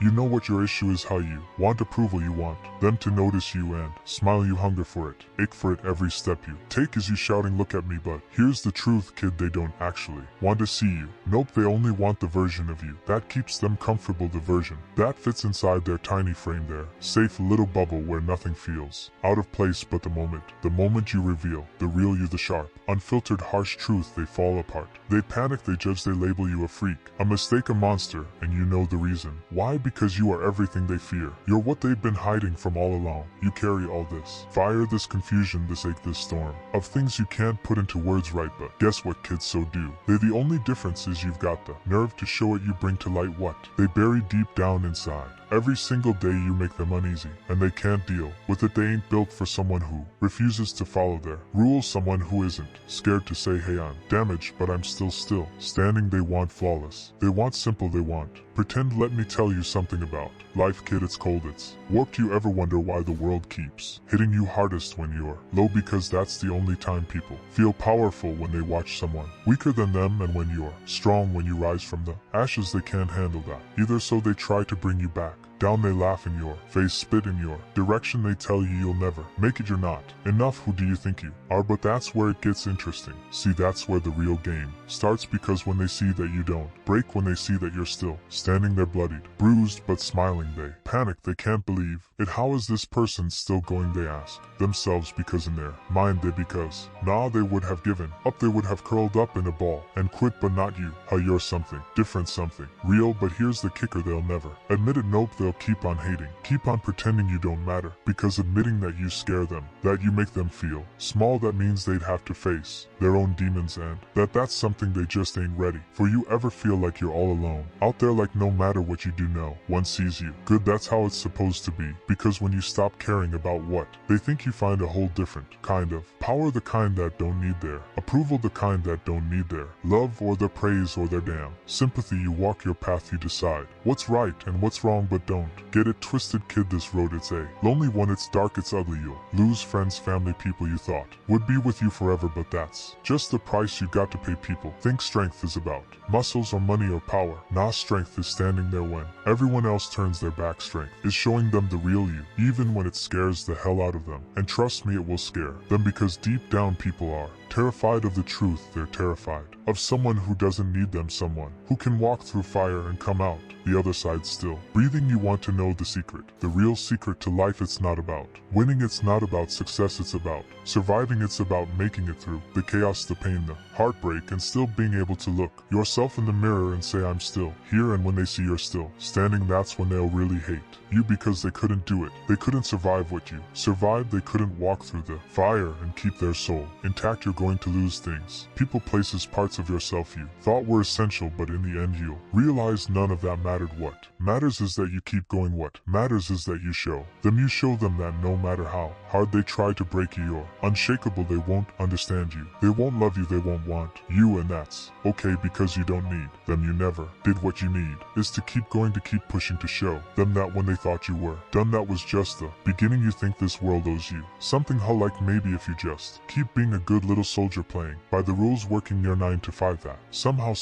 You know what your issue is, how you want approval, you want them to notice you and smile, you hunger for it, ache for it every step you take as you shouting look at me. But here's the truth, kid, they don't actually want to see you. Nope, they only want the version of you that keeps them comfortable, the version that fits inside their tiny frame, their safe little bubble where nothing feels out of place. But the moment you reveal the real you, the sharp, unfiltered, harsh truth, they fall apart. They panic, they judge, they label you a freak, a mistake, a monster, and you know the reason why, because you are everything they fear. You're what they've been hiding from all along. You carry all this fire, this confusion, this ache, this storm of things you can't put into words, right? But guess what, kids, so do they. The only difference is you've got the nerve to show it. You bring to light what they bury deep down inside. Every single day you make them uneasy, and they can't deal with it. They ain't built for someone who refuses to follow their rules, someone who isn't scared to say, hey, I'm damaged, but I'm still standing. They want flawless, they want simple, they want pretend. Let me tell you something about life, kid, it's cold, it's warped. You ever wonder why the world keeps hitting you hardest when you're low? Because that's the only time people feel powerful, when they watch someone weaker than them. And when you're strong, when you rise from the ashes, they can't handle that either, so they try to bring you back down. They laugh in your face, spit in your direction. They tell you you'll never make it, you're not enough. Who do you think you are? But that's where it gets interesting. See, that's where the real game starts, because when they see that you don't break, when they see that you're still standing there bloodied, bruised, but smiling, they panic. They can't believe it. How is this person still going, they ask themselves, because in their mind they would have given up. They would have curled up in a ball and quit. But not you. How you're something different, something real. But here's the kicker, they'll never admit it. Nope, they'll keep on hating, keep on pretending you don't matter, because admitting that you scare them, that you make them feel small, that means they'd have to face their own demons, and that's something they just ain't ready for. You ever feel like you're all alone out there, like no matter what you do, no one sees you? Good, that's how it's supposed to be, because when you stop caring about what they think, you find a whole different kind of power, the kind that don't need their approval, the kind that don't need their love or their praise or their damn sympathy. You walk your path, you decide what's right and what's wrong, but don't get it twisted, kid, this road, it's a lonely one, it's dark, it's ugly. You'll lose friends, family, people you thought would be with you forever, but that's just the price you got to pay. People think strength is about muscles or money or power. Nah, strength is standing there when everyone else turns their back. Strength is showing them the real you, even when it scares the hell out of them. And trust me, it will scare them, because deep down people are terrified of the truth. They're terrified of someone who doesn't need them, someone who can walk through fire and come out the other side still breathing. You want to know the secret, the real secret to life. It's not about winning, it's not about success, it's about surviving. It's about making it through the chaos, the pain, the heartbreak, and still being able to look yourself in the mirror and say, I'm still here. And when they see you're still standing, that's when they'll really hate you, because they couldn't do it. They couldn't survive what you survived. They couldn't walk through the fire and keep their soul intact. You're going to lose things, people, places, parts of yourself you thought were essential, but in the end you'll realize none of that mattered. What matters is that you keep going. What matters is that you show them that no matter how hard they try to break you, you're unshakable. They won't understand you, they won't love you, they won't want you, and that's okay, because you don't need them. You never did. What you need is to keep going, to keep pushing, to show them that when they thought you were done, that was just the beginning. You think this world owes you something, how like maybe if you just keep being a good little soldier, playing by the rules, working your 9 to 5, that somehow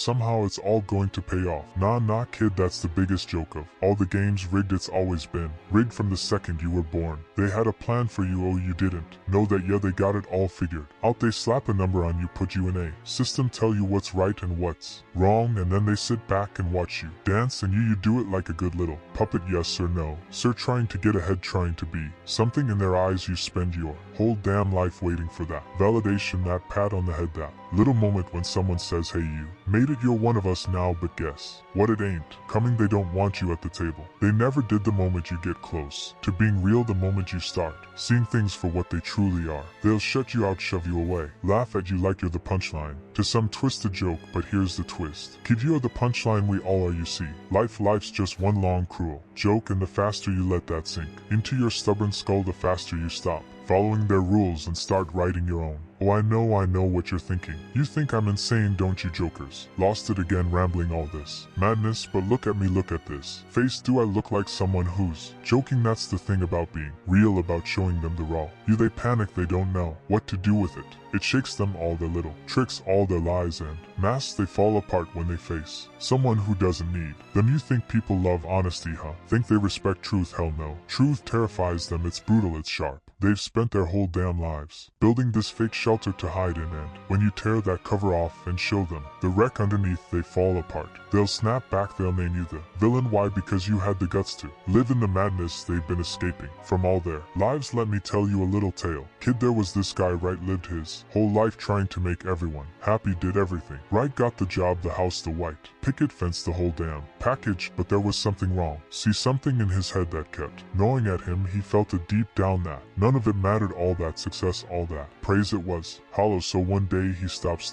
it's all going to pay off. Nah, kid, that's the biggest joke of all. The game's rigged, it's always been rigged from the second you were born. They had a plan for you, oh you didn't know that? Yeah, they got it all figured out. They slap a number on you, put you in a system, tell you what's right and what's wrong, and then they sit back and watch you dance, and you do it like a good little puppet. Yes or no, sir, trying to get ahead, trying to be something in their eyes. You spend your whole damn life waiting for that validation, that pat on the head, that little moment when someone says, hey, you made it, you're one of us now. But guess what, it ain't coming. They don't want you at the table. They never did. The moment you get close to being real, the moment you start seeing things for what they truly are, they'll shut you out, shove you away, laugh at you like you're the punchline to some twisted joke. But here's the twist, kid, you're the punchline, we all are. You see, life's just one long cruel joke, and the faster you let that sink into your stubborn skull, the faster you stop following their rules and start writing your own. Oh, I know what you're thinking. You think I'm insane, don't you jokers? Lost it again rambling all this madness, but look at me, look at this face. Do I look like someone who's joking? That's the thing about being real, about showing them the raw you. They panic, they don't know what to do with it. It shakes them, all their little tricks, all their lies and masks. They fall apart when they face someone who doesn't need them. You think people love honesty, huh? Think they respect truth? Hell no. Truth terrifies them, it's brutal, it's sharp. They've spent their whole damn lives building this fake shelter to hide in, and when you tear that cover off and show them the wreck underneath, they fall apart. They'll snap back, they'll name you the villain. Why? Because you had the guts to live in the madness they've been escaping from all their lives. Let me tell you a little tale. Kid, there was this guy, right, lived his whole life trying to make everyone happy, did everything right, got the job, the house, the white picket fence, the whole damn package, but there was something wrong. See, something in his head that kept gnawing at him. He felt it deep down that none of it mattered, all that success, all that praise, it was hollow. So one day he stops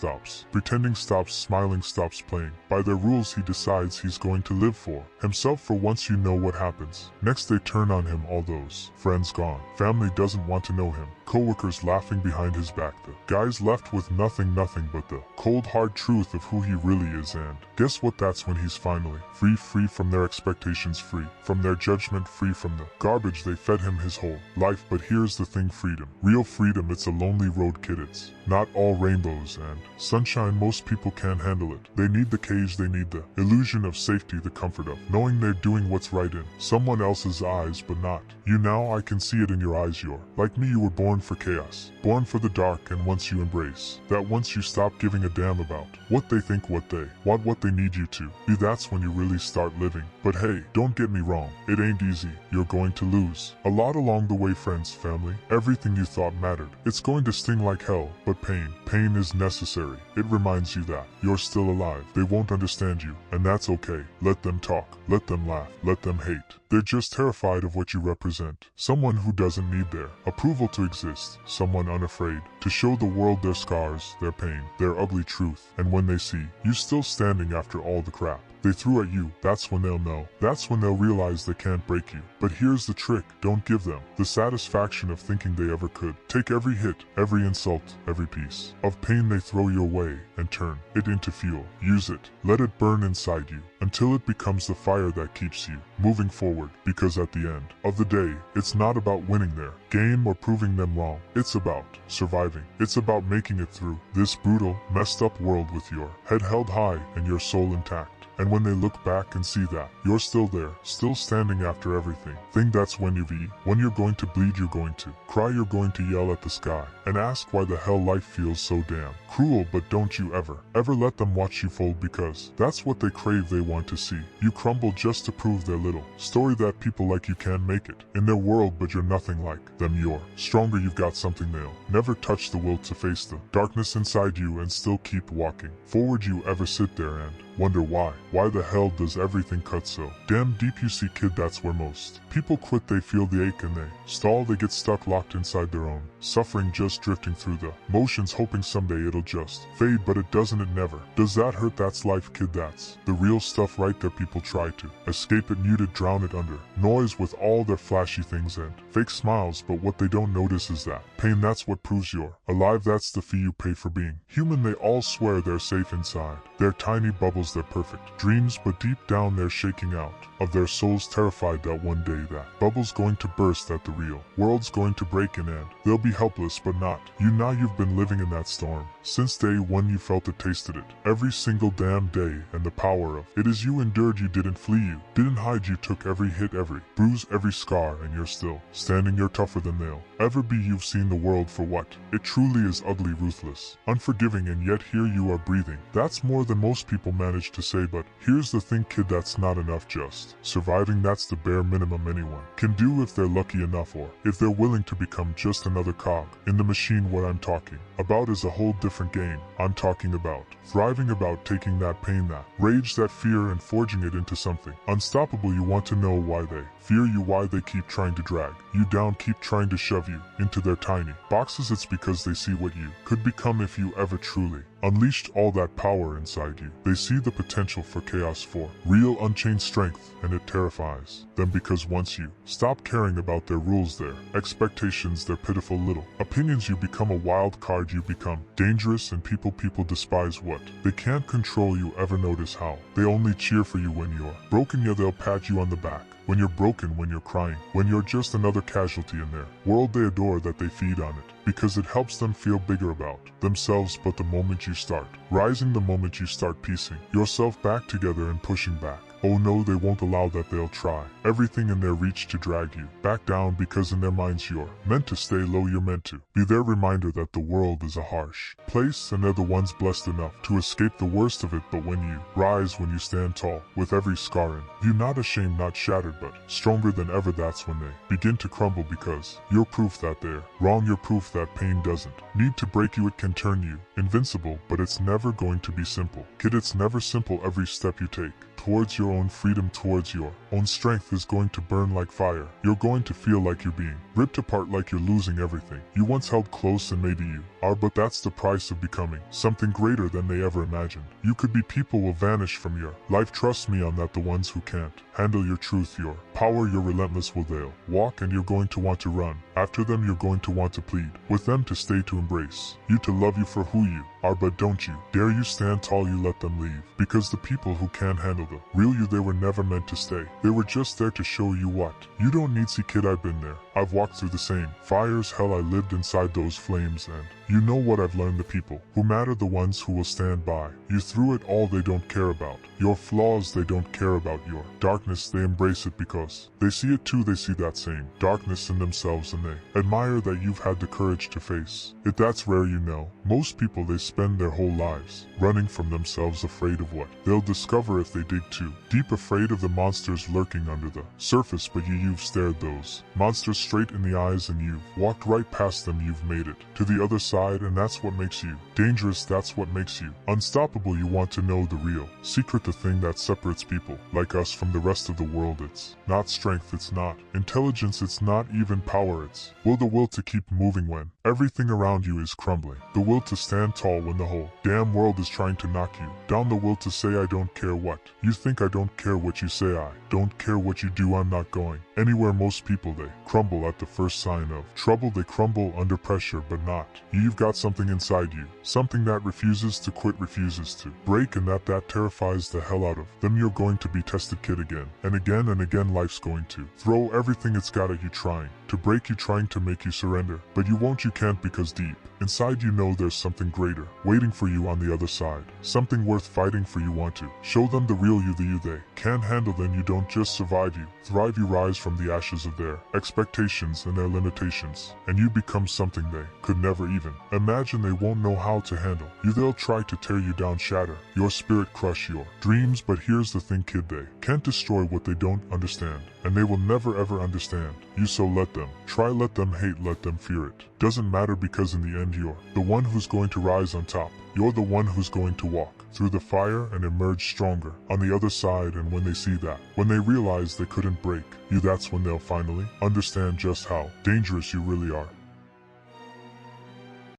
pretending, stops smiling, stops playing by their rules. He decides he's going to live for himself. For once, you know what happens next. They turn on him, all those friends gone, family doesn't want to know him, co-workers laughing behind his back. The guy's left with nothing but the cold hard truth of who he really is. And guess what? That's when he's finally free from their expectations, free from their judgment, free from the garbage they fed him his whole life. But here's the thing, freedom, real freedom, it's a lonely road, kid. It's not all rainbows and sunshine. Most people can't handle it. They need the cage, they need the illusion of safety, the comfort of knowing they're doing what's right in someone else's eyes, but not you. Now I can see it in your eyes. You're like me, you were born for chaos, born for the dark. And once you embrace that, once you stop giving a damn about what they think, what they want, what they need you to be, that's when you really start living. But hey, don't get me wrong, it ain't easy. You're going to lose a lot along the way, friends, family, everything you thought mattered. It's going to sting like hell, but pain is necessary. It reminds you that you're still alive. They won't understand you, and that's okay. Let them talk, let them laugh, let them hate. They're just terrified of what you represent. Someone who doesn't need their approval to exist. Someone unafraid to show the world their scars, their pain, their ugly truth. And when they see you still standing after all the crap they threw at you, that's when they'll know. That's when they'll realize they can't break you. But here's the trick, don't give them the satisfaction of thinking they ever could. Take every hit, every insult, every piece of pain they throw your way and turn it into fuel. Use it, let it burn inside you until it becomes the fire that keeps you moving forward. Because at the end of the day, it's not about winning their game or proving them wrong. It's about surviving. It's about making it through this brutal, messed up world with your head held high and your soul intact. And when they look back and see that you're still there, still standing after everything, think that's when when you're going to bleed, you're going to cry, you're going to yell at the sky and ask why the hell life feels so damn cruel. But don't you ever let them watch you fold, because that's what they crave. They want to see you crumble just to prove their little story that people like you can make it in their world. But you're nothing like them. You're stronger. You've got something they'll never touch, the will to face the darkness inside you and still keep walking forward. You ever sit there and wonder why the hell does everything cut so damn deep? You see, kid, that's where most people quit. They feel the ache and they stall. They get stuck, locked inside their own suffering, just drifting through the motions, hoping someday it'll just fade. But it doesn't, it never does. That hurt, that's life, kid, that's the real stuff right there. People try to escape it, mute it, drown it under noise with all their flashy things and fake smiles. But what they don't notice is that pain, that's what proves you're alive. That's the fee you pay for being human. They all swear they're safe inside their tiny bubbles, their perfect dreams, but deep down they're shaking out of their souls, terrified that one day that bubble's going to burst, that the real world's going to break in and they'll be helpless. But not you. Now you've been living in that storm since day one. You felt it, tasted it every single damn day, and the power of it is you endured. You didn't flee, you didn't hide, you took every hit, every bruise, every scar, and you're still standing. You're tougher than they'll ever be. You've seen the world for what it truly is, ugly, ruthless, unforgiving, and yet here you are breathing. That's more than most people manage to say. But here's the thing, kid, that's not enough. Just surviving, that's the bare minimum anyone can do if they're lucky enough, or if they're willing to become just another cog in the machine. What I'm talking about is a whole different game. I'm talking about thriving, about taking that pain, that rage, that fear, and forging it into something unstoppable. You want to know why they fear you, why they keep trying to drag you down, keep trying to shove you into their tiny boxes. It's because they see what you could become if you ever truly unleashed all that power inside you. They see the potential for chaos, for real unchained strength, and it terrifies them because once you stop caring about their rules, their expectations, their pitiful little opinions, you become a wild card, you become dangerous, and people despise what they can't control. You ever notice how they only cheer for you when you're broken? Yeah, they'll pat you on the back when you're broken, when you're crying, when you're just another casualty in their world. They adore that, they feed on it because it helps them feel bigger about themselves. But the moment you start rising, the moment you start piecing yourself back together and pushing back, oh no, they won't allow that. They'll try everything in their reach to drag you back down, because in their minds you're meant to stay low. You're meant to be their reminder that the world is a harsh place, and they're the ones blessed enough to escape the worst of it. But when you rise, when you stand tall, with every scar in you, not ashamed, not shattered, but stronger than ever, that's when they begin to crumble, because you're proof that they're wrong. You're proof that pain doesn't need to break you. It can turn you invincible, but it's never going to be simple. Kid, it's never simple. Every step you take towards your own freedom, towards your own strength, is going to burn like fire. You're going to feel like you're being ripped apart, like you're losing everything you once held close, and maybe you are, but that's the price of becoming something greater than they ever imagined. You could be. People will vanish from your life, trust me on that. The ones who can't handle your truth, your power, your relentless will, they'll walk, and you're going to want to run after them. You're going to want to plead with them to stay, to embrace you, to love you for who you are. But don't you dare you stand tall, you let them leave, because the people who can't handle the real you, they were never meant to stay. They were just there to show you what you don't need. See kid, I've been there. I've walked through the same fires, hell, I lived inside those flames, and you know what I've learned. The people who matter, the ones who will stand by you through it all. They don't care about your flaws, they don't care about your darkness. They embrace it because they see it too. They see that same darkness in themselves, and they admire that you've had the courage to face it. That's rare, you know. Most people, they spend their whole lives running from themselves, afraid of what they'll discover if they dig too deep, afraid of the monsters lurking under the surface. But you've stared those monsters straight in the eyes, and you've walked right past them. You've made it to the other side, and that's what makes you dangerous. That's what makes you unstoppable. You want to know the real secret, the thing that separates people like us from the rest of the world. It's not strength, it's not intelligence, it's not even power. It's the will to keep moving when everything around you is crumbling. The will to stand tall when the whole damn world is trying to knock you down. The will to say, I don't care what you think, I don't care what you say, I don't care what you do, I'm not going anywhere. Most people, they crumble at the first sign of trouble. They crumble under pressure, but not you. You've got something inside you, something that refuses to quit, refuses to break, and that terrifies the hell out of them. You're going to be tested, kid, again and again and again. Life's going to throw everything it's got at you, trying to break you, trying to make you surrender, but you won't, you can't, because deep inside you know there's something greater waiting for you on the other side, something worth fighting for. You want to show them the real you, the you they can't handle. Then you don't just survive, you thrive. You rise from the ashes of their expectations and their limitations, and you become something they could never even imagine. They won't know how to handle you. They'll try to tear you down, shatter your spirit, crush your dreams. But here's the thing, kid, they can't destroy what they don't understand, and they will never ever understand you. So let them try, let them hate, let them fear. It doesn't matter, because in the end you're the one who's going to rise on top. You're the one who's going to walk through the fire and emerge stronger on the other side. And when they see that, when they realize they couldn't break you, that's when they'll finally understand just how dangerous you really are.